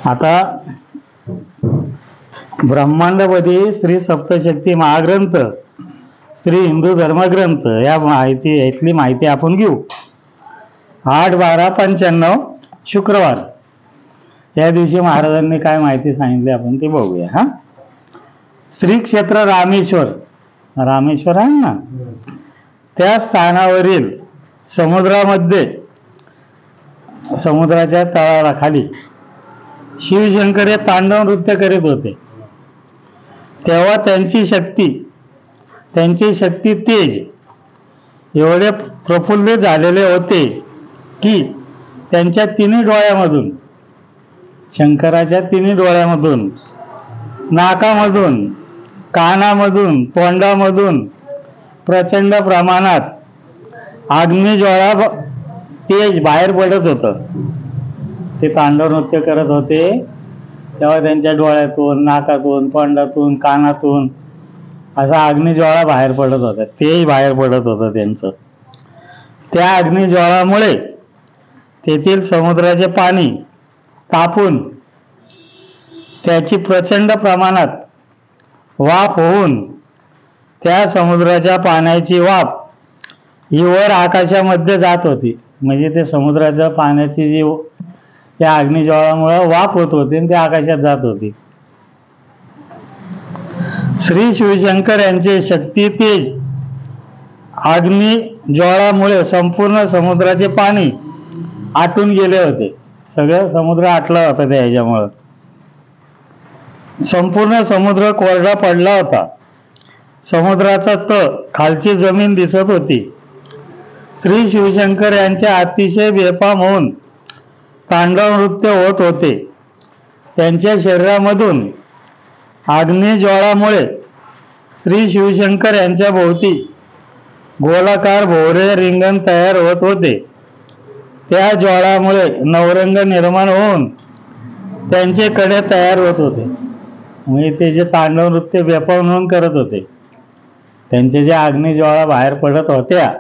आता ब्रह्मांडपदी श्री सप्तशक्ती महाग्रंथ, श्री हिंदू धर्मग्रंथ या इथली माहिती आपण घेऊ. 8/12/95 शुक्रवार या दिवशी महाराजांनी काय माहिती सांगितली आपण ते बघूया. हा, श्री क्षेत्र रामेश्वर, रामेश्वर आहे ना, त्या स्थानावरील समुद्रामध्ये, समुद्राच्या तळाला खाली शिवशंकर हे तांडव नृत्य करीत होते. तेव्हा त्यांची शक्ती तेज एवढे प्रफुल्लित झालेले होते की त्यांच्या तिन्ही डोळ्यामधून, शंकराच्या तिन्ही डोळ्यामधून, नाकामधून, कानामधून, तोंडामधून प्रचंड प्रमाणात अग्निज्वाळा तेज बाहेर पडत होतं. ते तांडव नृत्य करत होते तेव्हा त्यांच्या डोळ्यातून, नाकातून, तोंडातून, कानातून असा अग्निज्वाळा बाहेर पडत होता, तेज बाहेर पडत होतं त्यांचं. त्या अग्निज्वाळामुळे तेथील समुद्राचे पाणी तापून त्याची प्रचंड प्रमाणात वाफ होऊन त्या समुद्राच्या पाण्याची वाफ ही वर आकाशामध्ये जात होती. म्हणजे ते समुद्राच्या पाण्याची जी त्या अग्निज्वाळामुळे वाफ होत होती आणि ते आकाशात जात होती. श्री शिवशंकर यांचे शक्ती तेज अग्निज्वाळामुळे संपूर्ण समुद्राचे पाणी आटून गेले होते. सगळं समुद्र आटला होता त्या ह्याच्यामुळं. संपूर्ण समुद्र कोरडा पडला होता. समुद्राचा तळ, खालची जमीन दिसत होती. श्री शिवशंकर यांचे अतिशय बेफाम होऊन तांडव नृत्य होत होते. त्यांच्या शरीरामधून अग्निज्वाळामुळे श्री शिवशंकर यांच्या भोवती गोलाकार भोवरे रिंगण तयार होत होते. त्या ज्वाळामुळे नवरंग निर्माण होऊन त्यांचे कडे तयार होत होते. म्हणजे ते जे तांडव नृत्य बेफाम म्हणून करत होते, त्यांचे जे अग्निज्वाळा बाहेर पडत होत्या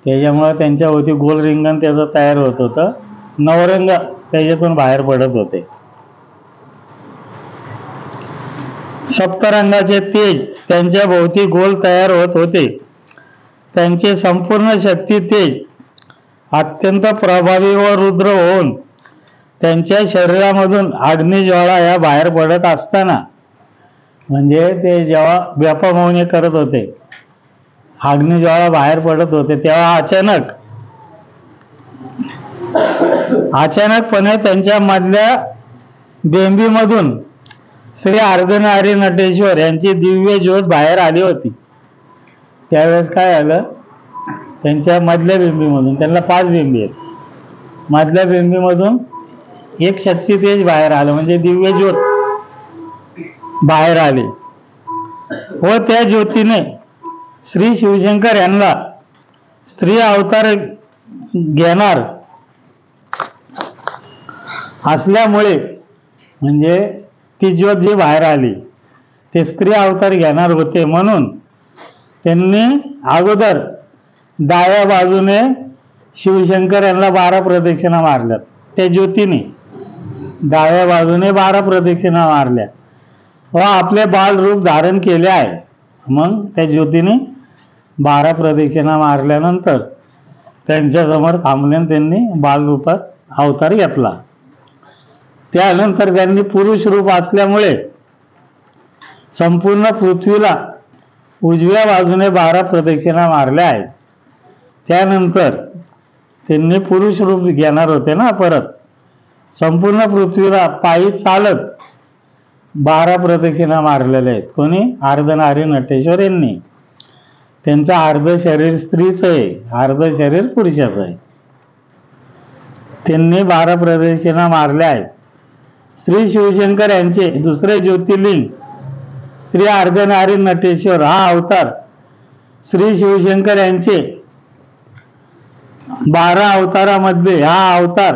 त्याच्यामुळे त्यांच्या भोवती गोल रिंगण त्याचं तयार होत होतं. नवरंग त्याच्यातून बाहेर पडत होते. सप्तरंगाचे तेज त्यांच्या भोवती गोल तयार होत होते. त्यांचे संपूर्ण शक्ती तेज अत्यंत प्रभावी व रुद्र होऊन त्यांच्या शरीरामधून अग्निज्वाळा या बाहेर पडत असताना, म्हणजे ते जेव्हा बेफाम होऊन करत होते, अग्निज्वाळा बाहेर पडत होते, तेव्हा अचानकपणे त्यांच्या मधल्या बेंबीमधून श्री अर्धनारी नटेश्वर यांची दिव्य ज्योत बाहेर आली होती. त्यावेळेस काय झालं, त्यांच्या मधल्या बिंबीमधून, त्यांना 5 बिंबी आहेत, मधल्या बिंबीमधून एक शक्ती तेज बाहेर आलं, म्हणजे दिव्य ज्योत बाहेर आली व त्या ज्योतीने श्री शिवशंकर यांना स्त्री अवतार घेणार असल्यामुळे, म्हणजे ती ज्योत जी बाहेर आली ते स्त्री अवतार घेणार होते, म्हणून त्यांनी अगोदर डाव्या बाजूने शिवशंकर यांना 12 प्रदक्षिणा मारल्यात. त्या ज्योतीने डाव्या बाजूने 12 प्रदक्षिणा मारल्या व आपले बाल रूप धारण केले आहे. मग त्या ज्योतीने 12 प्रदक्षिणा मारल्यानंतर त्यांच्यासमोर थांबले आणि त्यांनी बालरूपात अवतार घेतला. त्यानंतर त्यांनी पुरुष रूप असल्यामुळे संपूर्ण पृथ्वीला उजव्या बाजूने 12 प्रदक्षिणा मारल्या आहेत. त्यानंतर त्यांनी पुरुष रूप घेणार होते ना, परत संपूर्ण पृथ्वीला पायी चालत 12 प्रदक्षिणा मारलेल्या आहेत. कोणी? अर्धनारी नटेश्वर यांनी. त्यांचं अर्ध शरीर स्त्रीचं आहे, अर्ध शरीर पुरुषाचं आहे. त्यांनी 12 प्रदक्षिणा मारल्या आहेत. श्री शिवशंकर यांचे दुसरे ज्योतिर्लिंग श्री अर्धनारी नटेश्वर हा अवतार श्री शिवशंकर यांचे 12 अवतारामध्ये हा अवतार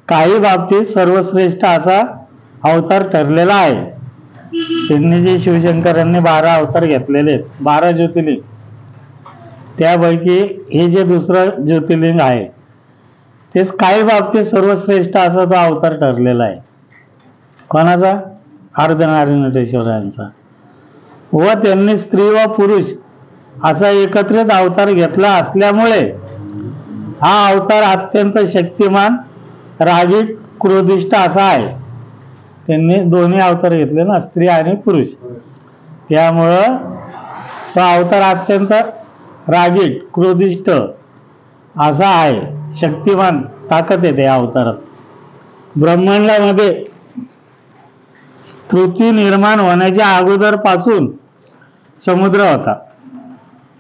काही बाबतीत सर्वश्रेष्ठ असा अवतार ठरलेला आहे. त्यांनी जे शिवशंकरांनी 12 अवतार घेतलेले आहेत, 12 ज्योतिर्लिंग, त्यापैकी हे जे दुसरं ज्योतिर्लिंग आहे तेच काही बाबतीत सर्वश्रेष्ठ असा तो अवतार ठरलेला आहे. कोणाचा? अर्धनारीनटेश्वरांचा. व त्यांनी स्त्री व पुरुष असा एकत्रित अवतार घेतला असल्यामुळे हा अवतार अत्यंत शक्तिमान, रागीट, क्रोधिष्ठ असा आहे. त्यांनी दोन्ही अवतार घेतले ना, स्त्री आणि पुरुष. त्यामुळं तो अवतार अत्यंत रागीट, क्रोधिष्ठ असा आहे. शक्तिमान ताकद येते या अवतारात. ब्रह्मांडामध्ये पृथ्वी निर्माण होण्याच्या अगोदर पासून समुद्र होता.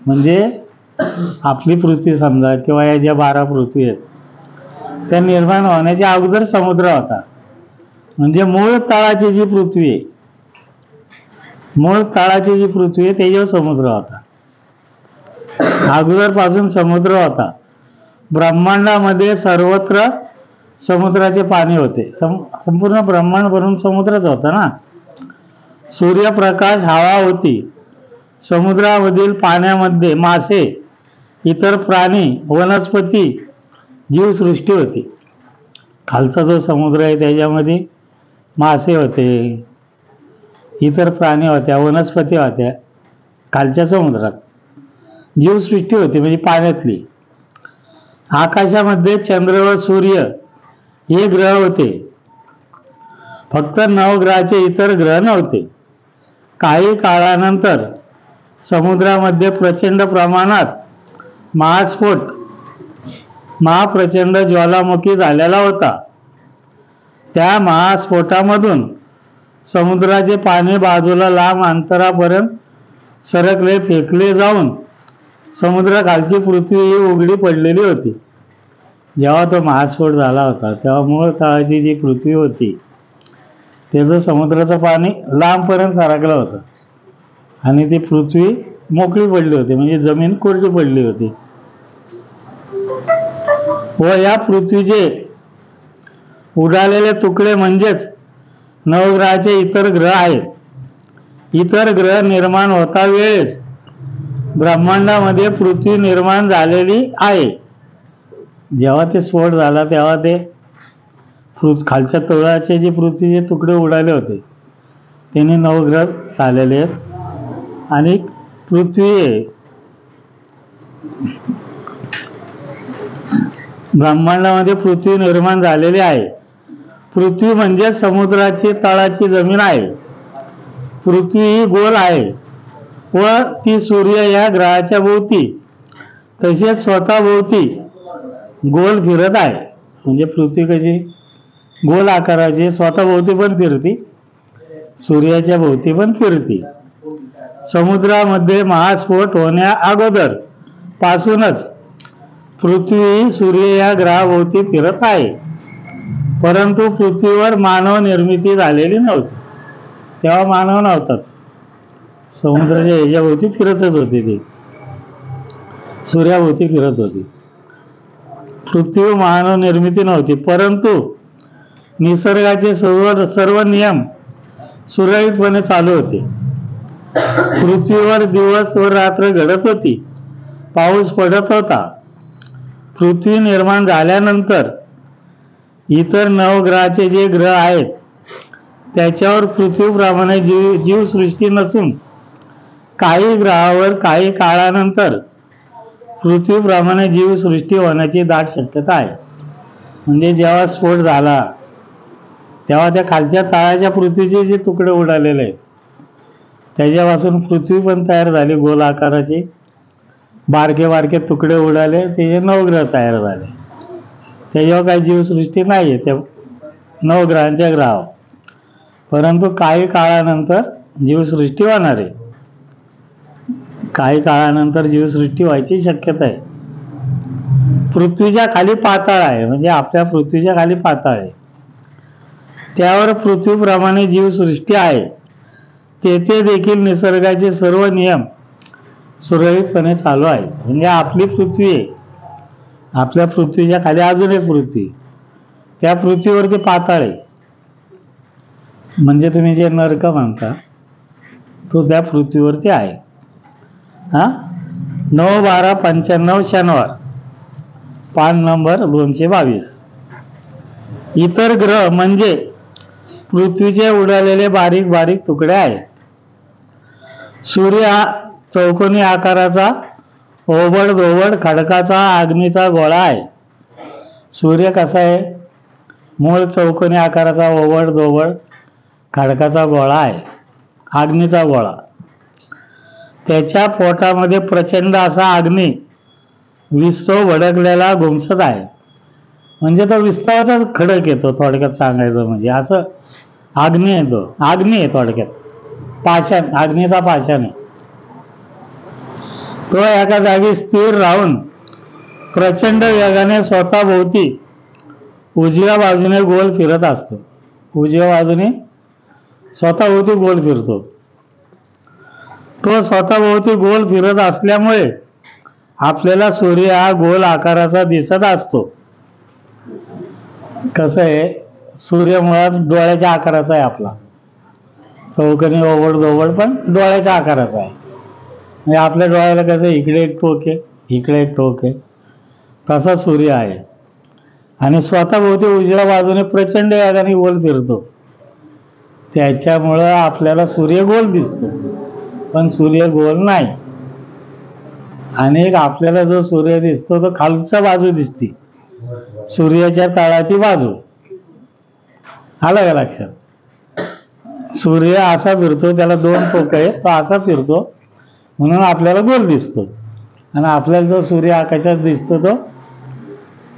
म्हणजे आपली पृथ्वी समजा किंवा या ज्या 12 पृथ्वी आहेत त्या निर्माण होण्याच्या अगोदर समुद्र होता. म्हणजे मूळ तळाची जी पृथ्वी आहे, मूळ तळाची जी पृथ्वी आहे त्याच्यावर समुद्र होता. अगोदर पासून समुद्र होता. ब्रह्मांडामध्ये सर्वत्र समुद्राचे पाणी होते. संपूर्ण ब्रह्मांड भरून समुद्रच होता ना. सूर्यप्रकाश, हवा होती. समुद्रामधील पाण्यामध्ये मासे, इतर प्राणी, वनस्पती, जीवसृष्टी होती. खालचा जो समुद्र आहे त्याच्यामध्ये मासे होते, इतर प्राणी होत्या, वनस्पती होत्या. खालच्या समुद्रात जीवसृष्टी होती म्हणजे पाण्यातली. आकाशामध्ये चंद्र व सूर्य हे ग्रह होते. फक्त नवग्रहाचे इतर ग्रह नव्हते. काही काळानंतर समुद्रामध्ये प्रचंड प्रमाणात महास्फोट, महाप्रचंड ज्वालामुखी झालेला होता. त्या महास्फोटामधून समुद्राचे पाणी बाजूला लांब अंतरापर्यंत सरकले, फेकले जाऊन समुद्राखालची पृथ्वी ही उघडी पडलेली होती. जेव्हा तो महास्फोट झाला होता तेव्हा मूळ तळाची जी पृथ्वी होती त्याचं समुद्राचं पाणी लांबपर्यंत सरकलं होतं आणि ती पृथ्वी मोकळी पडली होती, म्हणजे जमीन कोरडी पडली होती. व या पृथ्वीचे उडालेले तुकडे म्हणजेच नवग्रहाचे इतर ग्रह आहेत. इतर ग्रह निर्माण होता वेळेस ब्रह्मांडामध्ये पृथ्वी निर्माण झालेली आहे. जेव्हा ते स्फोट झाला तेव्हा ते खालच्या तळाचे जे पृथ्वीचे तुकडे उडाले होते त्यांनी नवग्रह आलेले आहेत आणि पृथ्वी ब्रह्मांडामध्ये पृथ्वी निर्माण झालेली आहे. पृथ्वी म्हणजे समुद्राची तळाची जमीन आहे. पृथ्वी ही गोल आहे व ती सूर्य या ग्रहाच्या भोवती तसेच स्वतः भोवती गोल फिरत आहे. म्हणजे पृथ्वी कशी गोल आकाराची स्वतः भोवती पण फिरती, सूर्याच्या भोवती पण फिरती. समुद्रामध्ये महास्फोट होण्या अगोदर पासूनच पृथ्वी सूर्य या ग्रहाभोवती फिरत आहे. परंतु पृथ्वीवर मानव निर्मिती झालेली नव्हती. तेव्हा मानव नव्हताच. समुद्राच्या ह्याच्याभोवती फिरतच होती, ती सूर्याभोवती फिरत होती. पृथ्वी मानव निर्मिती नव्हती. परंतु निसर्गाचे सर्व नियम सुरळीतपणे चालू होते. पृथ्वीवर दिवस व रात्र घडत होती. पाऊस पडत होता. पृथ्वी निर्माण झाल्यानंतर इतर नवग्रहाचे जे ग्रह आहेत त्याच्यावर पृथ्वीप्रमाणे जीवसृष्टी नसून काही ग्रहावर काही काळानंतर पृथ्वीप्रमाणे जीवसृष्टी होण्याची दाट शक्यता आहे. म्हणजे जेव्हा स्फोट झाला तेव्हा त्या खालच्या तळाच्या पृथ्वीचे जे तुकडे उडालेले आहेत त्याच्यापासून पृथ्वी पण तयार झाली. गोल आकाराचे बारके बारके तुकडे उडाले, ते नवग्रह तयार झाले. त्याच्यावर काही जीवसृष्टी नाही आहे त्या नवग्रहांच्या ग्रहावर. परंतु काही काळानंतर जीवसृष्टी होणार आहे. काही काळानंतर जीवसृष्टी व्हायची शक्यता आहे. पृथ्वीच्या खाली पाताळ आहे, म्हणजे आपल्या पृथ्वीच्या खाली पाताळ आहे. त्यावर पृथ्वीप्रमाणे जीवसृष्टी आहे. तेथे देखील निसर्गाचे सर्व नियम सुरळीतपणे चालू आहे. म्हणजे आपली पृथ्वी आहे, आपल्या पृथ्वीच्या खाली अजून एक पृथ्वी, त्या पृथ्वीवरती पाताळ आहे. म्हणजे तुम्ही जे नरक म्हणता तो त्या पृथ्वीवरती आहे. 9-12-95 शनिवार पान नंबर 222. इतर ग्रह म्हणजे पृथ्वीचे उडालेले बारीक बारीक तुकडे आहेत. सूर्य हा चौकोनी आकाराचा ओबड दोबड खडकाचा अग्नीचा गोळा आहे. सूर्य कसा आहे? मूळ चौकोनी आकाराचा ओबड दोबड खडकाचा गोळा आहे, अग्नीचा गोळा. त्याच्या पोटामध्ये प्रचंड असा अग्नी विस्तव भडकलेला घुमसत आहे. म्हणजे तो विस्तवाचाच खडक येतो, थोडक्यात सांगायचं म्हणजे असं अग्नी येतो. अग्नी आहे थोडक्यात, पाषाण, अग्नीचा पाषाण आहे. तो एका जागी स्थिर राहून प्रचंड वेगाने स्वतःभोवती उजव्या बाजूने गोल फिरत असतो. उजव्या बाजूने स्वतःभोवती गोल फिरतो. तो स्वतःभोवती गोल फिरत असल्यामुळे आपल्याला सूर्य हा गोल आकाराचा दिसत असतो. कसं आहे, सूर्य मुळात डोळ्याच्या आकाराचा आहे आपला, चौकोनी ओबड दोबड पण डोळ्याच्या आकाराचा आहे. म्हणजे आपल्या डोळ्याला कसं इकडे एक टोक आहे, इकडे एक टोक आहे, तसा सूर्य आहे. आणि स्वतःभोवती उजव्या बाजूने प्रचंड वेगाने गोल फिरतो. त्याच्यामुळं आपल्याला सूर्य गोल दिसतो, पण सूर्य गोल नाही. आणि आपल्याला जो सूर्य दिसतो तो खालच्या बाजू दिसते, सूर्याच्या तळाची बाजू. आलं का लक्षात? सूर्य असा फिरतो, त्याला दोन टोक आहे, तो असा फिरतो म्हणून आपल्याला गोल दिसतो. आणि आपल्याला जो सूर्य आकाशात दिसतो तो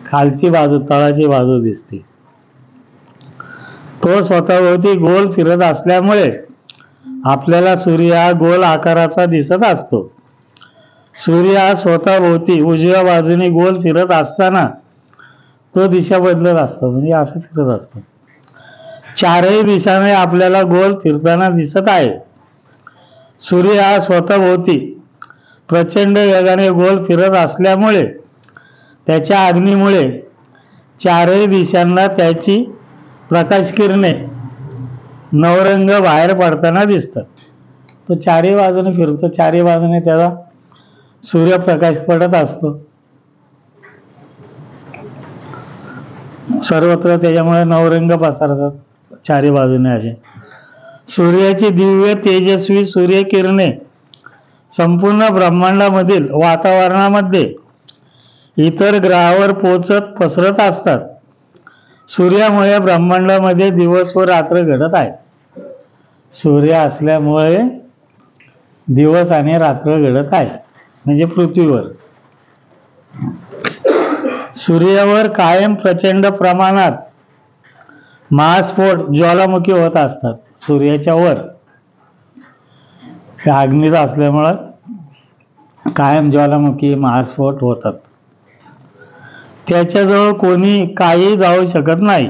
खालची बाजू, तळाची बाजू दिसते. तो स्वतःभोवती गोल फिरत असल्यामुळे आपल्याला सूर्य हा गोल आकाराचा दिसत असतो. सूर्य हा स्वतःभोवती उजव्या बाजूने गोल फिरत असताना तो दिशा बदलत असतो, म्हणजे असं फिरत असतो. चारही दिशाने आपल्याला गोल फिरताना दिसत आहे. सूर्य हा स्वतःभोवती प्रचंड वेगाने गोल फिरत असल्यामुळे त्याच्या अग्नीमुळे चारही दिशांना त्याची प्रकाश किरणे नवरंग बाहेर पडताना दिसतात. तो चारही बाजूने फिरतो, चारही बाजूने त्याला सूर्यप्रकाश पडत असतो सर्वत्र. त्याच्यामुळे नवरंग पसरतात चारी बाजूने असे. सूर्याची दिव्य तेजस्वी सूर्यकिरणे संपूर्ण ब्रह्मांडामधील वातावरणामध्ये इतर ग्रहावर पोचत पसरत असतात. सूर्यामुळे ब्रह्मांडामध्ये दिवस व रात्र घडत आहे. सूर्य असल्यामुळे दिवस आणि रात्र घडत आहे, म्हणजे पृथ्वीवर. सूर्यावर कायम प्रचंड प्रमाणात महास्फोट ज्वालामुखी होत असतात. सूर्याच्या वर अग्नीचा असल्यामुळं कायम ज्वालामुखी महास्फोट होतात. त्याच्याजवळ कोणी काही जाऊ शकत नाही.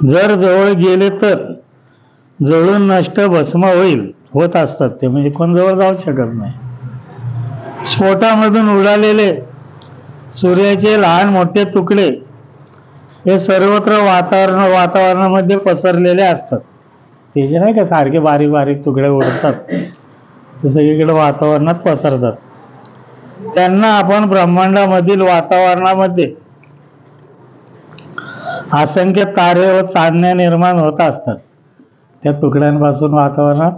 जर जवळ गेले तर जळून नष्ट भस्म होत असतात ते, म्हणजे कोण जवळ जाऊ शकत नाही. स्फोटामधून उडालेले सूर्याचे लहान मोठे तुकडे हे सर्वत्र वातावरणामध्ये पसरलेले असतात. ते जे नाही का सारखे बारीक बारीक तुकडे उडतात, ते सगळीकडे वातावरणात पसरतात. त्यांना आपण ब्रह्मांडामधील वातावरणामध्ये असंख्य तारे व चांदण्या निर्माण होत असतात. त्या तुकड्यांपासून वातावरणात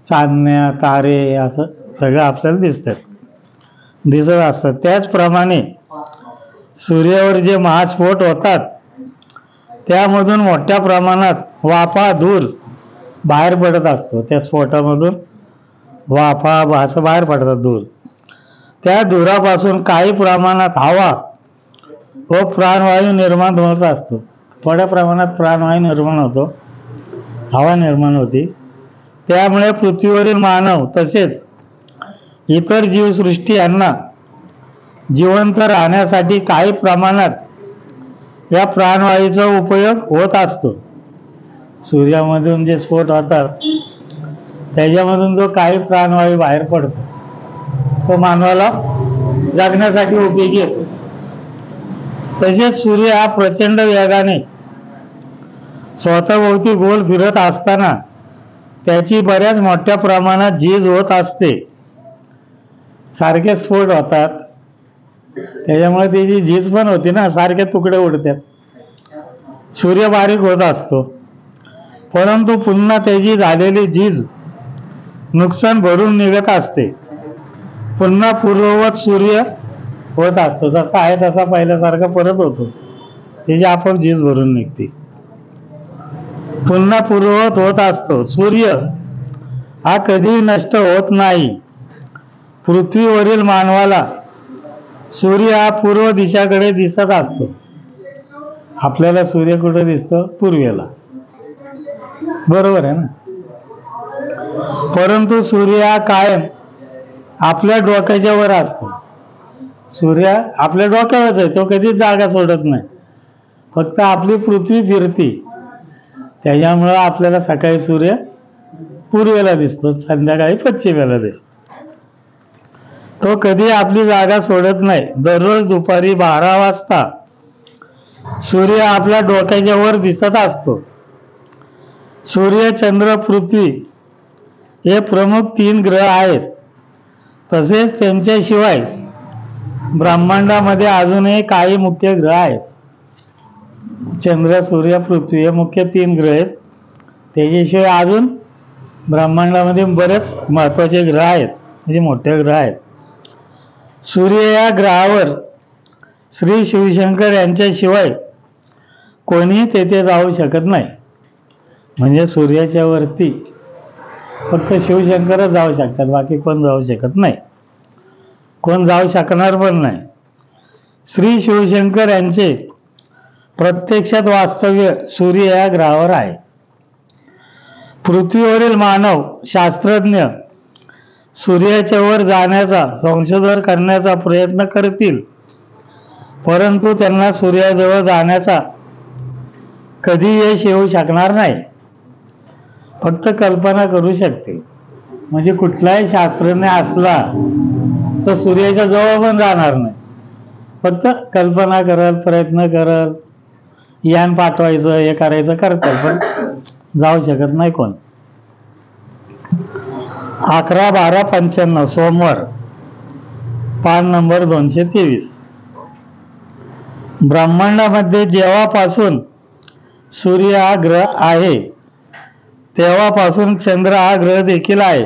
चांदण्या, तारे असं सगळं आपल्याला दिसत असतात. त्याचप्रमाणे सूर्यावर जे महास्फोट होतात त्यामधून मोठ्या प्रमाणात वाफा, धूर बाहेर पडत असतो. त्या स्फोटामधून वाफा असं बाहेर पडतात, धूर. त्या धुरापासून काही प्रमाणात हवा व प्राणवायू निर्माण होत असतो. थोड्या प्रमाणात प्राणवायू निर्माण होतो, हवा निर्माण होती. त्यामुळे पृथ्वीवरील मानव तसेच इतर जीवसृष्टी यांना जिवंत राहण्यासाठी काही प्रमाणात या प्राणवायूचा उपयोग होत असतो. सूर्यामधून जे स्फोट होतात त्याच्यामधून जो काही प्राणवायू बाहेर पडतो तो मानवाला जगण्यासाठी उपयोगी येतो. तसेच सूर्य हा प्रचंड वेगाने स्वतःभोवती गोल फिरत असताना त्याची बऱ्याच मोठ्या प्रमाणात झीज होत असते. सारखे स्फोट होतात, त्याच्यामुळे त्याची झीज पण होती ना, सारखे तुकडे उडतात. सूर्य बारीक होत असतो, परंतु पुन्हा त्याची झालेली झीज नुकसान भरून निघत असते. पुन्हा पूर्ववत सूर्य होत असतो, जसा आहे तसा पहिल्यासारखा परत होतो, त्याची आपोआप झीज भरून निघते. पुन्हा पूर्ववत होत असतो. सूर्य हा कधी नष्ट होत नाही. पृथ्वीवरील मानवाला सूर्य हा पूर्व दिशाकडे दिसत असतो. आपल्याला सूर्य कुठे दिसतो? पूर्वेला, बरोबर आहे ना. परंतु सूर्य हा कायम आपल्या डोक्याच्या वर असतो. सूर्य आपल्या डोक्यावरच आहे, तो कधीच जागा सोडत नाही. फक्त आपली पृथ्वी फिरती, त्याच्यामुळं आपल्याला सकाळी सूर्य पूर्वेला दिसतो, संध्याकाळी पश्चिमेला दिसतो. तो कधी आपली जागा सोडत नाही. दररोज दुपारी 12 वाजता सूर्य आपल्या डोक्याच्या वर दिसत असतो. सूर्य, चंद्र, पृथ्वी हे प्रमुख 3 ग्रह आहेत. तसेच त्यांच्याशिवाय ब्रह्मांडामध्ये अजूनही काही मुख्य ग्रह आहेत. चंद्र, सूर्य, पृथ्वी हे मुख्य 3 ग्रह आहेत. त्याच्याशिवाय अजून ब्रह्मांडामध्ये बरेच महत्वाचे ग्रह आहेत, म्हणजे मोठे ग्रह आहेत. सूर्य या ग्रहावर श्री शिवशंकर यांच्याशिवाय कोणी तेथे जाऊ शकत नाही. म्हणजे सूर्याच्या वरती फक्त शिवशंकरच जाऊ शकतात, बाकी कोण जाऊ शकत नाही, कोण जाऊ शकणार पण नाही. श्री शिवशंकर यांचे प्रत्यक्षात वास्तव्य सूर्य या ग्रहावर आहे. पृथ्वीवरील मानव शास्त्रज्ञ सूर्याच्या वर जाण्याचा, संशोधन करण्याचा प्रयत्न करतील, परंतु त्यांना सूर्याजवळ जाण्याचा कधी यश येऊ शकणार नाही. फक्त कल्पना करू शकते. म्हणजे कुठलाही शास्त्रज्ञ असला तर सूर्याच्या जवळ पण जाणार नाही, फक्त कल्पना करल, प्रयत्न करल, यान पाठवायचं, हे करायचं करतात, पण जाऊ शकत नाही कोण. 11/12/95 सोमवार, पान नंबर 223. ब्रह्मांडामध्ये जेव्हापासून सूर्य हा ग्रह आहे तेव्हापासून चंद्र हा ग्रह देखील आहे.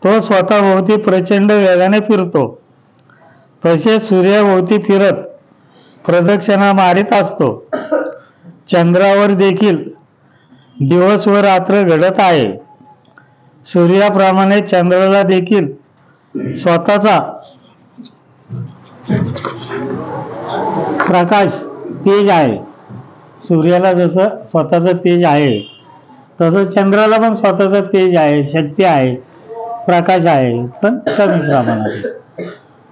तो स्वतःभोवती प्रचंड वेगाने फिरतो. तसेच सूर्याभोवती फिरत प्रदक्षिणा मारित असतो. चंद्रावर देखील दिवस व रात्र घडत आहे. सूर्याप्रमाणे चंद्राला देखील स्वतःचा प्रकाश, तेज आहे. सूर्याला जसं स्वतःचं तेज आहे, तसं चंद्राला पण स्वतःचं तेज आहे, शक्ती आहे, प्रकाश आहे, पण कमी प्रमाणात.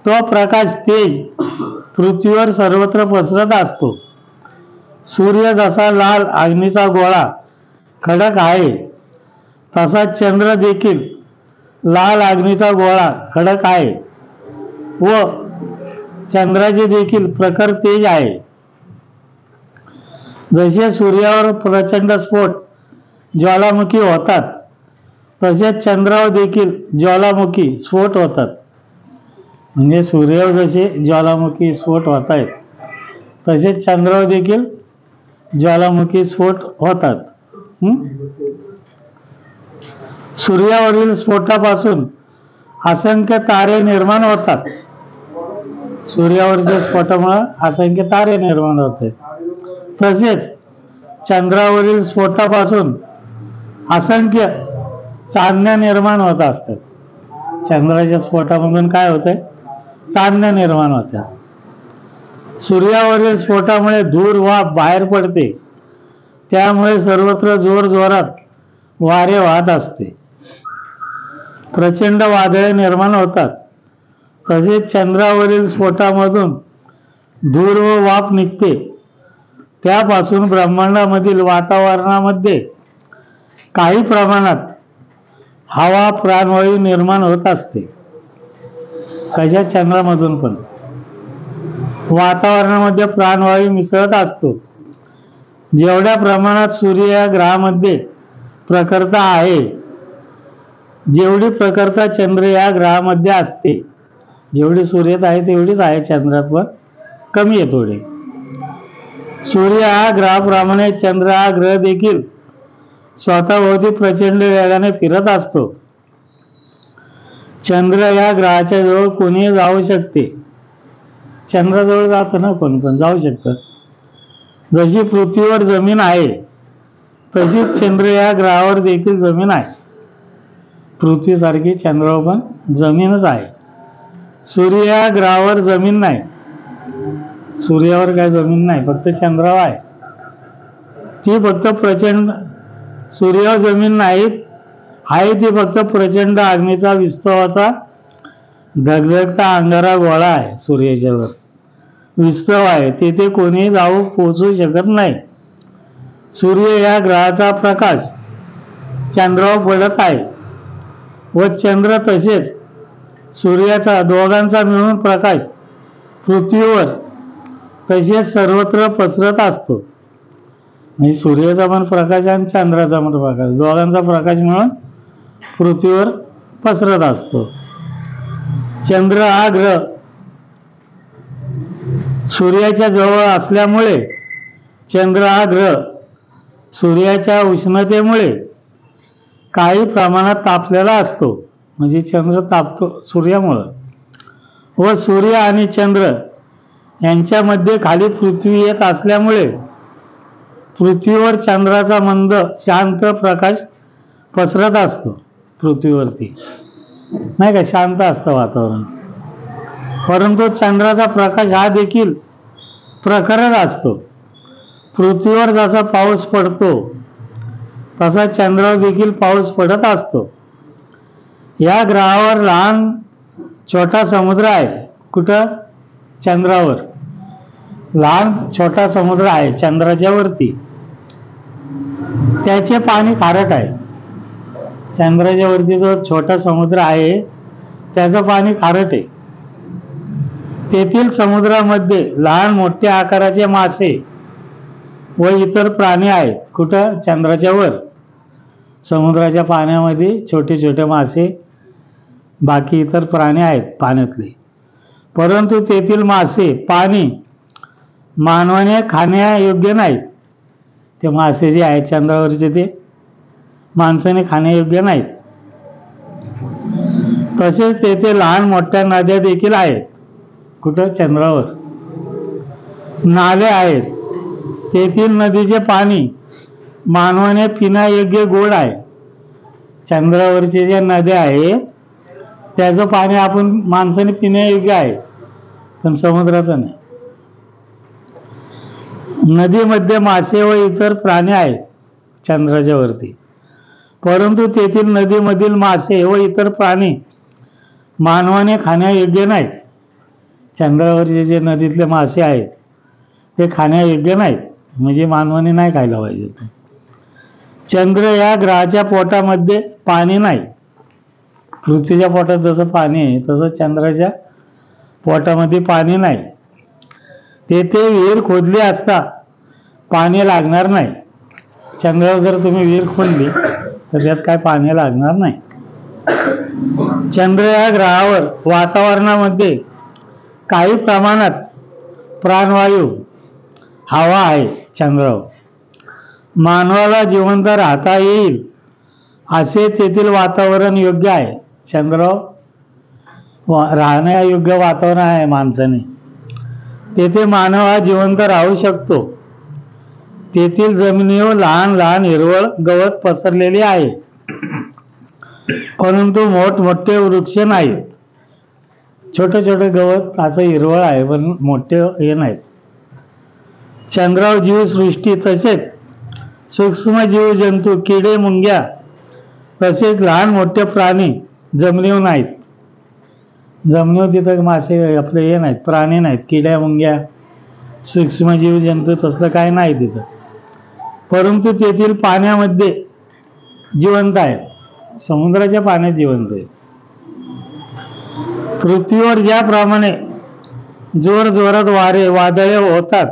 तो प्रकाश, तेज पृथ्वीवर सर्वत्र पसरत असतो. सूर्य जसा लाल अग्नीचा गोळा खडक आहे, तसा चंद्र देखील लाल अग्नीचा गोळा खडक आहे व चंद्राचे देखील प्रखर तेज आहे. जसे सूर्यावर प्रचंड स्फोट, ज्वालामुखी होतात, तसेच चंद्रावर देखील ज्वालामुखी स्फोट होतात. म्हणजे सूर्यावर जसे ज्वालामुखी स्फोट होत आहेत, तसेच चंद्रावर देखील ज्वालामुखी स्फोट होतात. सूर्यावरील स्फोटापासून असंख्य तारे निर्माण होतात. सूर्यावरच्या स्फोटामुळे असंख्य तारे निर्माण होतात. तसेच चंद्रावरील स्फोटापासून असंख्य चांदण्या निर्माण होत असतात. चंद्राच्या स्फोटामधून काय होतंय? चांदण्या निर्माण होत्या. सूर्यावरील स्फोटामुळे धूर वाफ बाहेर पडते, त्यामुळे सर्वत्र जोर जोरात वारे वाहत असते. प्रचंड वादळे निर्माण होतात. तसेच चंद्रावरील स्फोटामधून धूर व वाफ निघते, त्यापासून ब्रह्मांडामधील वातावरणामध्ये काही प्रमाणात हवा, प्राणवायू निर्माण होत असते. कशा? चंद्रामधून पण वातावरणामध्ये प्राणवायू मिसळत असतो. जेवढ्या प्रमाणात सूर्य या ग्रहामध्ये प्रखरता आहे, जेवढी प्रखरता चंद्र या ग्रहामध्ये असते, जेवढी सूर्यात आहे तेवढीच आहे चंद्रात, पण कमी आहे थोडी. सूर्य हा ग्रहाप्रमाणे चंद्र हा ग्रह देखील स्वतःभोवती प्रचंड वेगाने फिरत असतो. चंद्र या ग्रहाच्या जवळ कोणीही जाऊ शकते. चंद्राजवळ जातं ना कोण पण जाऊ शकतं. जशी पृथ्वीवर जमीन आहे तशीच चंद्र या ग्रहावर देखील जमीन आहे. पृथ्वीसारखी चंद्रावर पण जमीनच आहे. सूर्य या ग्रहावर जमीन नाही. सूर्यावर काय जमीन नाही, फक्त चंद्रावर आहे. ती फक्त प्रचंड, सूर्यावर जमीन नाही आहे, ती फक्त प्रचंड अग्नीचा विस्तवाचा धगधगता अंगारा गोळा आहे. सूर्याच्यावर विस्तव आहे, तेथे कोणीही जाऊ पोहोचू शकत नाही. सूर्य या ग्रहाचा प्रकाश चंद्रावर पडत आहे व चंद्र तसेच सूर्याचा दोघांचा मिळून प्रकाश पृथ्वीवर तसेच सर्वत्र पसरत असतो. म्हणजे सूर्याचा पण प्रकाश आणि चंद्राचा पण प्रकाश, दोघांचा प्रकाश मिळून पृथ्वीवर पसरत असतो. चंद्र हा ग्रह सूर्याच्या जवळ असल्यामुळे चंद्र हा ग्रह सूर्याच्या उष्णतेमुळे काही प्रमाणात तापलेला असतो. म्हणजे चंद्र तापतो सूर्यामुळं. व सूर्य आणि चंद्र यांच्यामध्ये खाली पृथ्वी येत असल्यामुळे पृथ्वीवर चंद्राचा मंद शांत प्रकाश पसरत असतो. पृथ्वीवरती नाही का शांत असतं वातावरण, परंतु चंद्राचा प्रकाश हा देखील प्रखरच असतो. पृथ्वीवर जसा पाऊस पडतो तसा चंद्रावर देखील पाऊस पडत असतो. या ग्रहावर लहान छोटा समुद्र आहे. कुठं? चंद्रावर लहान छोटा समुद्र आहे चंद्राच्या वरती. त्याचे पाणी खारट आहे. चंद्राच्या वरती जो छोटा समुद्र आहे त्याचं पाणी खारट आहे. तेथील समुद्रामध्ये लहान मोठ्या आकाराचे मासे व इतर प्राणी आहेत. कुठं? चंद्राच्या वर. समुद्राच्या पाण्यामध्ये छोटे छोटे मासे, बाकी इतर प्राणी आहेत पाण्यातले. परंतु तेथील मासे पाणी मानवाने खाण्यायोग्य नाहीत. ते मासे जे आहेत चंद्रावरचे ते माणसाने खाण्यायोग्य नाहीत. तसेच तेथे लहान मोठ्या नद्या देखील आहेत. कुठं? चंद्रावर नाले आहेत. तेथील नदीचे पाणी मानवाने पिण्यायोग्य गोड आहे. चंद्रावरचे जे नद्या आहेत त्याचं पाणी आपण माणसाने पिण्यायोग्य आहे, पण समुद्राचं नाही. नदीमध्ये मासे व इतर प्राणी आहेत चंद्राच्या वरती, परंतु तेथील नदीमधील मासे व इतर प्राणी मानवाने खाण्यायोग्य नाहीत. चंद्रावरचे जे नदीतले मासे आहेत ते खाण्यायोग्य नाहीत, म्हणजे मानवाने नाही खायला पाहिजे. चंद्र या ग्रहाच्या पोटामध्ये पाणी नाही. पृथ्वीच्या पोटात जसं पाणी आहे तसं चंद्राच्या पोटामध्ये पाणी नाही. तेथे विहीर खोदली असता पाणी लागणार नाही. चंद्रावर जर तुम्ही विहीर खोदली तर त्यात काय पाणी लागणार नाही. चंद्र या ग्रहावर वातावरणामध्ये काही प्रमाणात प्राणवायू हवा आहे. चंद्रावर मानवाला जिवंत राहता येईल असे तेथील वातावरण योग्य आहे. चंद्रावर राहण्यायोग्य वातावरण आहे माणसाने. तेथे मानव हा जिवंत राहू शकतो. तेथील जमिनीवर लहान लहान हिरवळ गवत पसरलेले आहे, परंतु मोठमोठे वृक्ष नाहीत. छोटे छोटे गवत असं हिरवळ आहे, पण मोठे हे नाहीत. चंद्रावर जीवसृष्टी तसेच सूक्ष्म जीव जंतू, किडे मुंग्या तसेच लहान मोठे प्राणी जमिनीवर नाहीत. जमिनीवर तिथं मासे आपले हे नाहीत, प्राणी नाहीत, किड्या मुंग्या सूक्ष्म जीव जंतू तसलं काय नाही तिथं. परंतु तेथील पाण्यामध्ये जिवंत आहेत. समुद्राच्या पाण्यात जिवंत आहेत. पृथ्वीवर ज्याप्रमाणे जोर जोरात वारे वादळे होतात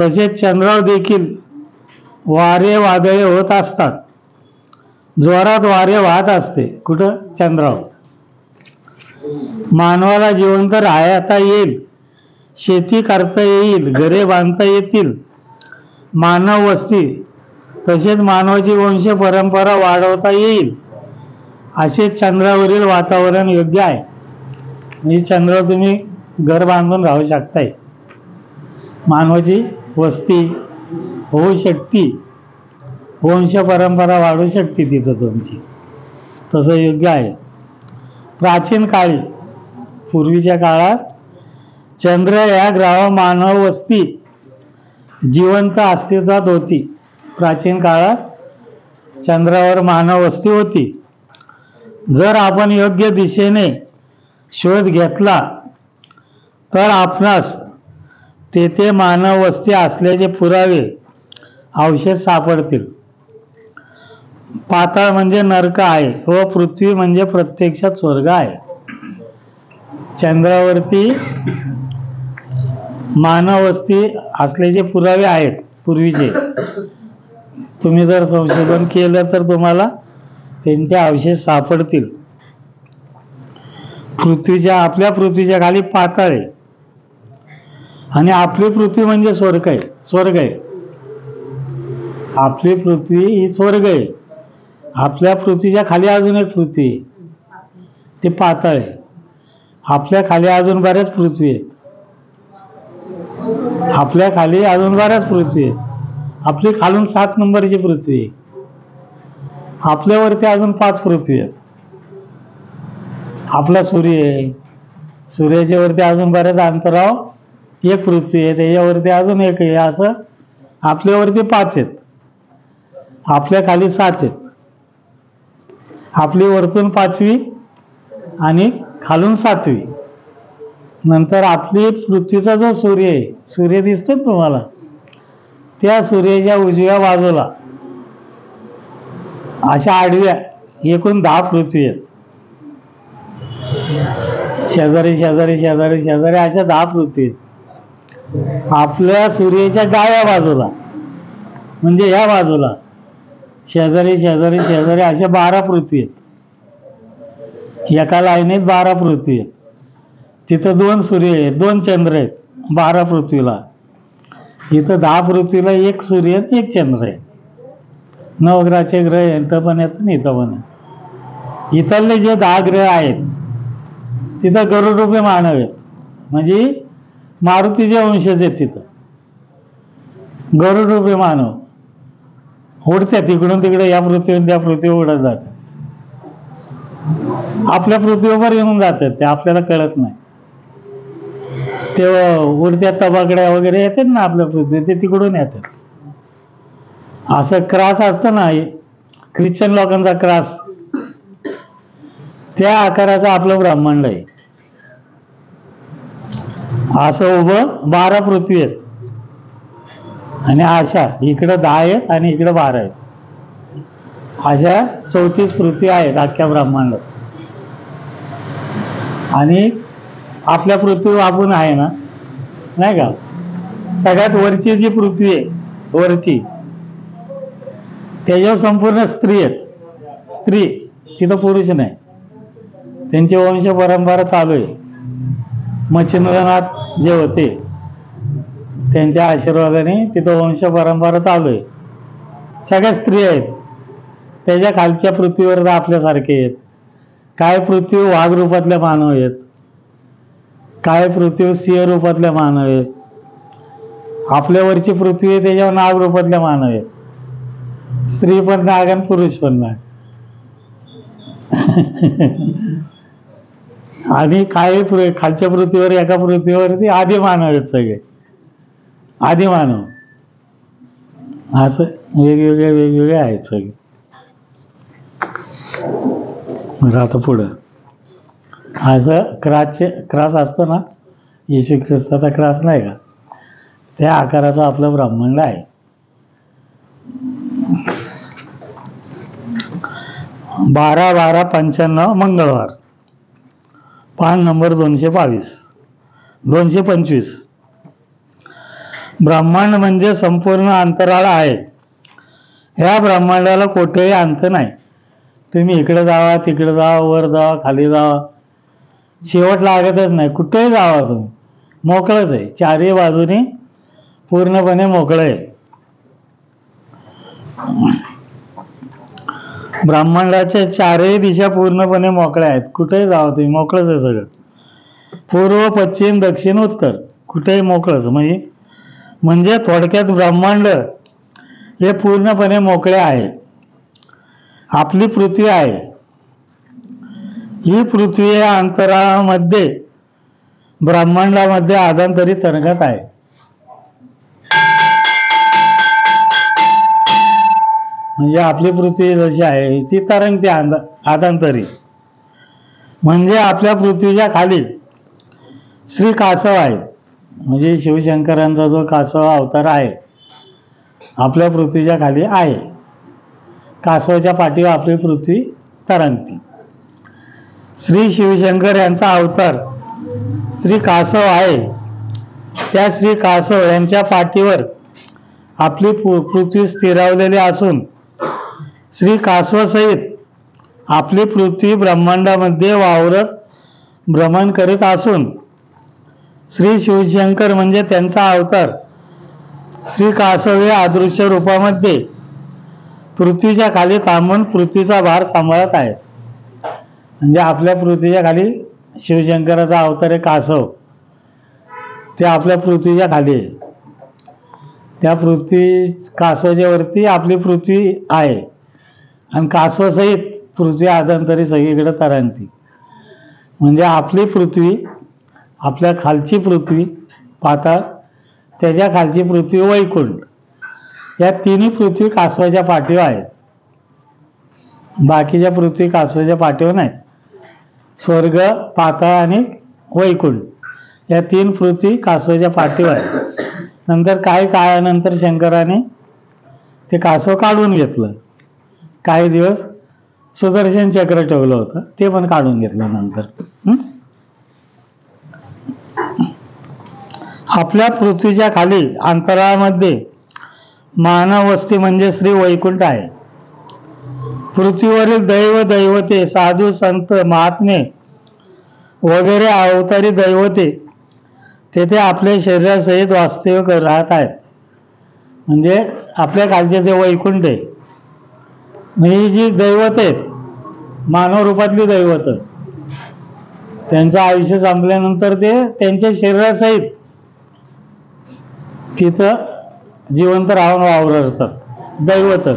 तसेच चंद्रावर देखील वारे वादळे होत असतात. जोरात वारे वाहत असते. कुठं? चंद्रावर. मानवाला जिवंत राहता येईल, शेती करता येईल, घरे बांधता येतील, मानव वस्ती तसेच मानवाची वंश परंपरा वाढवता येईल असे चंद्रावरील वातावरण योग्य आहे. म्हणजे चंद्रावर तुम्ही घर बांधून राहू शकताय, मानवाची वस्ती होऊ शकते, वंश परंपरा वाढू शकते तिथं तुमची, तसं योग्य आहे. प्राचीन काळी, पूर्वीच्या काळात चंद्र या ग्रहावर मानव वस्ती जिवंत अस्तित्वात होती. प्राचीन काळात चंद्रावर मानव वस्ती होती. जर आपण योग्य दिशेने शोध घेतला तर आपणास तेथे मानव वस्ती असल्याचे पुरावे अवशेष सापडतील. पाताळ म्हणजे नरक आहे व पृथ्वी म्हणजे प्रत्यक्षात स्वर्ग आहे. चंद्रावरती मानव वस्ती असल्याचे पुरावे आहेत पूर्वीचे. तुम्ही जर संशोधन केलं तर तुम्हाला त्यांचे अवशेष सापडतील. आपल्या पृथ्वीच्या खाली पाताळ आहे आणि आपली पृथ्वी म्हणजे स्वर्ग आहे. आपली पृथ्वी ही स्वर्ग आहे. आपल्या पृथ्वीच्या खाली अजून एक पृथ्वी आहे, ते पाताळ आहे. आपल्या खाली अजून बऱ्याच पृथ्वी आहेत. आपल्या खाली अजून बऱ्याच पृथ्वी आहेत. आपली खालून 7 नंबरची पृथ्वी आहे. आपल्यावरती अजून 5 पृथ्वी आहेत. आपला सूर्य आहे, सूर्याच्या वरती अजून बऱ्याच अंतरावर एक पृथ्वी आहे, त्याच्यावरती अजून एक आहे. असं आपल्यावरती 5 आहेत, आपल्या खाली 7 आहेत. आपली वरतून 5वी आणि खालून 7वी. नंतर आपली पृथ्वीचा जो सूर्य आहे, सूर्य दिसतो ना तुम्हाला, त्या सूर्याच्या उजव्या बाजूला अशा आडव्या एकूण 10 पृथ्वी आहेत. शेजारी शेजारी शेजारी शेजारी अशा 10 पृथ्वी आहेत. आपल्या सूर्याच्या डाव्या बाजूला म्हणजे या बाजूला शेजारी शेजारी शेजारी अशा 12 पृथ्वी आहेत. एका लाईनीत 12 पृथ्वी आहेत. तिथं 2 सूर्य आहेत, 2 चंद्र आहेत 12 पृथ्वीला. इथं 10 पृथ्वीला 1 सूर्य आणि 1 चंद्र आहे. नवग्रहाचे ग्रह इथं पण येतं आणि इथं पण आहे. इथले जे 10 ग्रह आहेत तिथं गरुड रूपी मानव आहेत, म्हणजे मारुतीचे वंशज आहेत. तिथं गरुड रूपी मानव उडतात इकडून तिकडे, या पृथ्वीवर त्या पृथ्वीवर उडत जातात. आपल्या पृथ्वीवर येऊन जातात, ते आपल्याला कळत नाही. ते उडत्या तबाकड्या वगैरे येतात ना आपल्या पृथ्वी, ते तिकडून येतात. असं क्रॉस असतं ना, ख्रिश्चन लोकांचा क्रॉस, त्या आकाराचं आपलं ब्रह्मांड आहे. असं उभं 12 पृथ्वी आहेत आणि अशा इकडं 10 आहेत आणि इकडं 12 आहेत. अशा 34 पृथ्वी आहेत अख्ख्या ब्रह्मांडात. आणि आपल्या पृथ्वी आपण आहे ना, नाही का, सगळ्यात वरची जी पृथ्वी आहे वरची, त्याच्यावर संपूर्ण स्त्री आहेत. स्त्री, तिथं पुरुष नाही. त्यांची वंश परंपरा चालू आहे. मच्छिंद्रनाथ जे होते त्यांच्या आशीर्वादाने तिथं वंश परंपरा चालू आहे. सगळ्या स्त्री आहेत. त्याच्या खालच्या पृथ्वीवर आपल्यासारखे आहेत. काय पृथ्वी वाघ रूपातल्या मानव आहेत, काय पृथ्वी सिंह रूपातल्या मानव आहेत. आपल्यावरची पृथ्वी आहे त्याच्यावर नाग रूपातल्या मानव आहेत. स्त्री पण नाग आणि पुरुष पण नाग. आणि काय खालच्या पृथ्वीवर, एका पृथ्वीवरती आदी मानव आहेत. सगळे आदी मानव असं वेगवेगळे आहेत सगळे. आता पुढं असं क्रॉस असतो ना, येशू ख्रिस्ताचा क्रॉस नाही का, त्या आकाराचं आपलं ब्रह्मांड आहे. 12-12-95 मंगळवार, पान नंबर 225. ब्रह्मांड म्हणजे संपूर्ण अंतराळ आहे. ह्या ब्रह्मांडाला कुठेही अंत नाही. तुम्ही इकडे जावा, तिकडे जावा, वर जावा, खाली जावा, शेवट लागतच नाही. कुठेही जावा तुम्ही, मोकळंच आहे, चारही बाजूने पूर्णपणे मोकळं आहे. ब्रह्मांडाच्या चारही दिशा पूर्णपणे मोकळ्या आहेत. कुठेही जावा तुम्ही, मोकळंच आहे सगळं. पूर्व, पश्चिम, दक्षिण, उत्तर कुठेही मोकळंच. म्हणजे थोडक्यात ब्रह्मांड हे पूर्णपणे मोकळे आहे. आपली पृथ्वी आहे, ही पृथ्वी या अंतरामध्ये ब्रह्मांडामध्ये आदांतरी तरंगत आहे. म्हणजे आपली पृथ्वी जशी आहे ती तरंगते आदांतरी. म्हणजे आपल्या पृथ्वीच्या खाली श्री कासव आहे. म्हणजे शिवशंकरांचा जो कासव अवतार आहे आपल्या पृथ्वीच्या खाली आहे. कासवाच्या पाठीवर आपली पृथ्वी तरंगते. श्री शिवशंकर यांचा अवतार श्री कासव आहे. त्या श्री कासव यांच्या पाठीवर आपली पृथ्वी स्थिरावलेली असून श्री कासवासहित आपली पृथ्वी ब्रह्मांडामध्ये वावरत भ्रमण करीत असून श्री शिवशंकर म्हणजे त्यांचा अवतार श्री कासव हे अदृश्य रूपामध्ये पृथ्वीच्या खाली थांबून पृथ्वीचा भार सांभाळत आहेत. म्हणजे आपल्या पृथ्वीच्या खाली शिवशंकराचा अवतार आहे कासव, ते आपल्या पृथ्वीच्या खाली आहे. त्या पृथ्वी कासवाच्या वरती आपली पृथ्वी आहे आणि कासवासहित पृथ्वी आदांतरी सगळीकडे तरंगती. म्हणजे आपली पृथ्वी, आपल्या खालची पृथ्वी पाताळ, त्याच्या खालची पृथ्वी वैकुंठ, या तिन्ही पृथ्वी कासवाच्या पाठीवर आहेत. बाकीच्या पृथ्वी कासवाच्या पाठीवर नाही. स्वर्ग, पाताळ आणि वैकुंठ या तीन पृथ्वी कासवाच्या पाठीवर आहेत. नंतर काही काळानंतर शंकराने ते कासव काढून घेतलं. काही दिवस सुदर्शन चक्र ठेवलं होतं, ते पण काढून घेतलं नंतर. आपल्या पृथ्वीच्या खाली अंतराळामध्ये मानव वस्ती म्हणजे श्री वैकुंठ आहे. पृथ्वीवरील दैव दैवते, साधू संत महात्मे वगैरे अवतारी दैवते तेथे आपल्या शरीरासहित वास्तव्य राहत आहेत. म्हणजे आपल्या खालचे जे वैकुंठ आहे, म्हणजे जी दैवत आहेत, मानव रूपातली दैवत, त्यांचं आयुष्य संपल्यानंतर ते त्यांच्या शरीरासहित तिथं जिवंत राहून वावरतात. दैवत,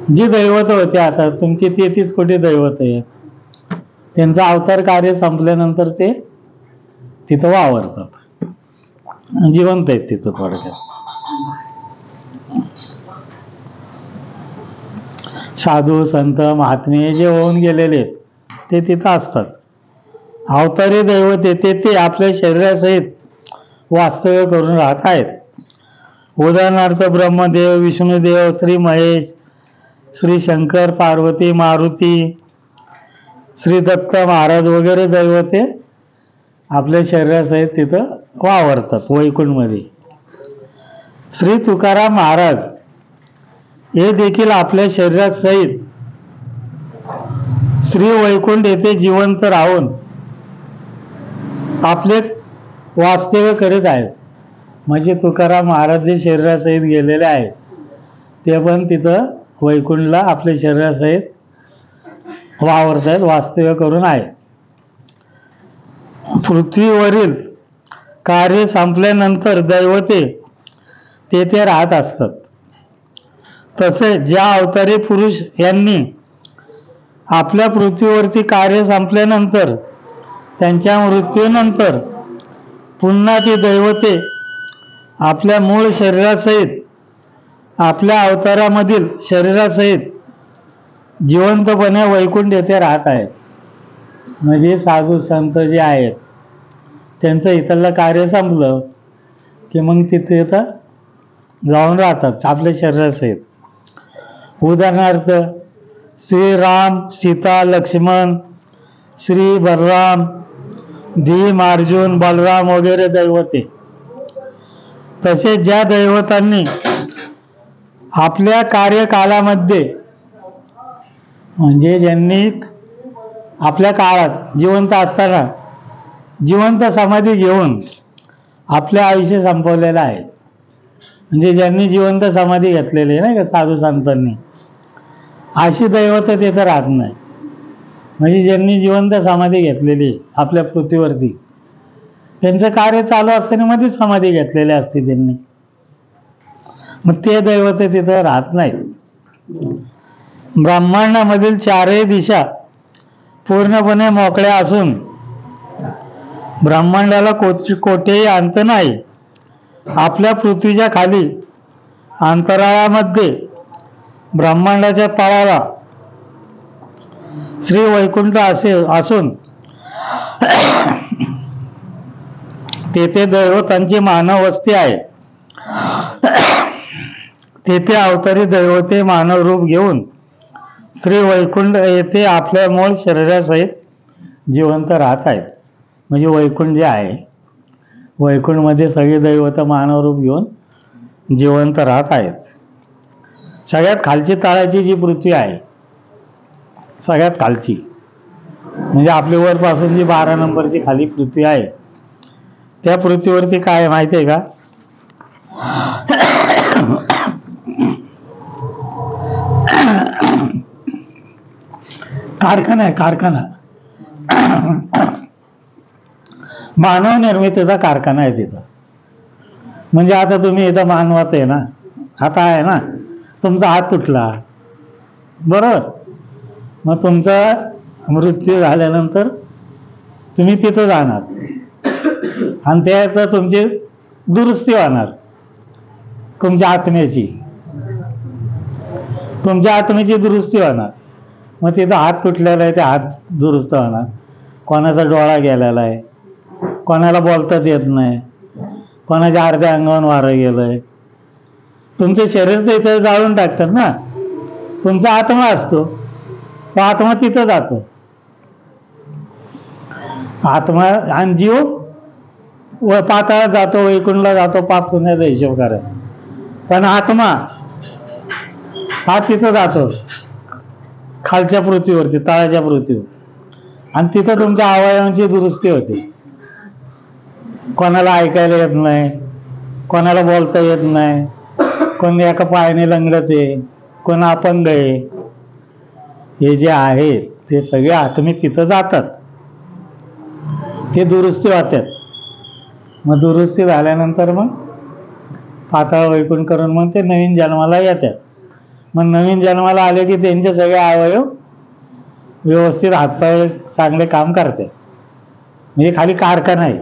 जी दैवत होते, आता तुमची 33 कोटी दैवत आहेत, त्यांचं अवतार कार्य संपल्यानंतर ते तिथं वावरतात, जिवंत आहेत तिथं. थोडक्यात साधू संत महात्मे जे होऊन गेलेले ते तिथं असतात. अवतारी दैवते ते आपल्या शरीरासहित वास्तव्य करून राहत आहेत. उदाहरणार्थ ब्रह्मदेव, विष्णुदेव, श्री महेश, श्री शंकर, पार्वती, मारुती, श्री दत्त महाराज वगैरे दैवते आपल्या शरीरासहित तिथं वावरतात वैकुंठमध्ये. श्री तुकाराम महाराज हे देखील आपल्या शरीरासहित श्री वैकुंठ येथे जिवंत राहून आपले वास्तव्य करीत आहेत. म्हणजे तुकाराम महाराज जे शरीरासहित गेलेले आहेत ते पण तिथं वैकुंठला आपल्या शरीरासहित वावरत आहेत, वास्तव्य करून आहेत. पृथ्वीवरील कार्य संपल्यानंतर दैवते तेथे राहत असतात. तसेच ज्या अवतारी पुरुष यांनी आपल्या पृथ्वीवरती कार्य संपल्यानंतर त्यांच्या मृत्यूनंतर पुन्हा ती दैवते आपल्या मूळ शरीरासहित आपल्या अवतारामधील शरीरासहित जिवंतपणे वैकुंठ येथे राहत आहेत. म्हणजे साधू संत जे आहेत त्यांचं इथलं कार्य संपलं की मग तिथे जाऊन राहतात आपल्या शरीरासहित. उदाहरणार्थ श्रीराम, सीता, लक्ष्मण, श्री बलराम, भीम, अर्जुन, बलराम वगैरे दैवते. तसेच ज्या दैवतांनी आपल्या कार्यकालामध्ये, म्हणजे ज्यांनी आपल्या काळात जिवंत असताना जिवंत समाधी घेऊन आपले आयुष्य संपवलेलं आहे. म्हणजे ज्यांनी जिवंत समाधी घेतलेली आहे नाही का साधू संतांनी, अशी दैवत तिथं राहत नाही. म्हणजे ज्यांनी जिवंत समाधी घेतलेली आपल्या पृथ्वीवरती, त्यांचं कार्य चालू असताना मध्येच समाधी घेतलेली असते त्यांनी, मग ते दैवत तिथं राहत नाहीत. ब्रह्मांडामधील चारही दिशा पूर्णपणे मोकळ्या असून ब्रह्मांडाला कोठेही अंत नाही. आपल्या पृथ्वीच्या खाली अंतराळामध्ये ब्रह्मांडाच्या तळाला श्री वैकुंठ असे असून तेथे दैवतांची मानव वस्ती आहे. तेथे अवतारी दैवते मानव रूप घेऊन श्री वैकुंठ येथे आपल्या मूळ शरीरासहित जिवंत राहत आहेत. म्हणजे वैकुंठ जे आहे, वैकुंठमध्ये सगळे दैवत मानव रूप घेऊन जिवंत राहत आहेत. सगळ्यात खालची तळाची जी पृथ्वी आहे, सगळ्यात खालची म्हणजे आपल्या वरपासून जी 12 नंबरची खाली पृथ्वी आहे, त्या पृथ्वीवरती काय आहे माहिती आहे का? कारखाना आहे, कारखाना. मानव निर्मितीचा कारखाना आहे तिथं. म्हणजे आता तुम्ही इथं मानवात आहे ना, आता आहे ना, तुमचा हात तुटला बरोबर, मग तुमचा मृत्यू झाल्यानंतर तुम्ही तिथं जाणार आणि त्यात तुमची दुरुस्ती होणार. तुमच्या आत्म्याची दुरुस्ती होणार. मग तिथं हात तुटलेला आहे, ते हात दुरुस्त होणार. कोणाचा डोळा गेलेला आहे, कोणाला बोलताच येत नाही, कोणाच्या अर्ध्या अंगावर वारं गेलंय. तुमचं शरीर तर इथं जाळून टाकतात ना, तुमचा आत्मा असतो, तो आत्मा तिथं जातो. आत्मा आणि जीव पाताळात जातो, वैकुंठला जातो, पाप पुण्याचा हिशोब करत. पण आत्मा हा तिथं जातो खालच्या पृथ्वीवरती, तळाच्या पृथ्वीवर, आणि तिथं तुमच्या अवयवांची दुरुस्ती होते. कोणाला ऐकायला येत नाही, कोणाला बोलता येत नाही, कोण एका पायाने लंगडत आहे, कोण अपंग आहे. हे जे आहे ते सगळे आत्मे तिथं जातात, ते दुरुस्ती होतात. मग दुरुस्ती झाल्यानंतर मग पाताळ वैकुंठ करून मग ते नवीन जन्माला येतात. मग नवीन जन्माला आले की त्यांचे सगळे अवयव व्यवस्थित हातपाय चांगले काम करतात. म्हणजे खाली कारखाना आहे.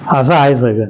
असं आहे सगळं.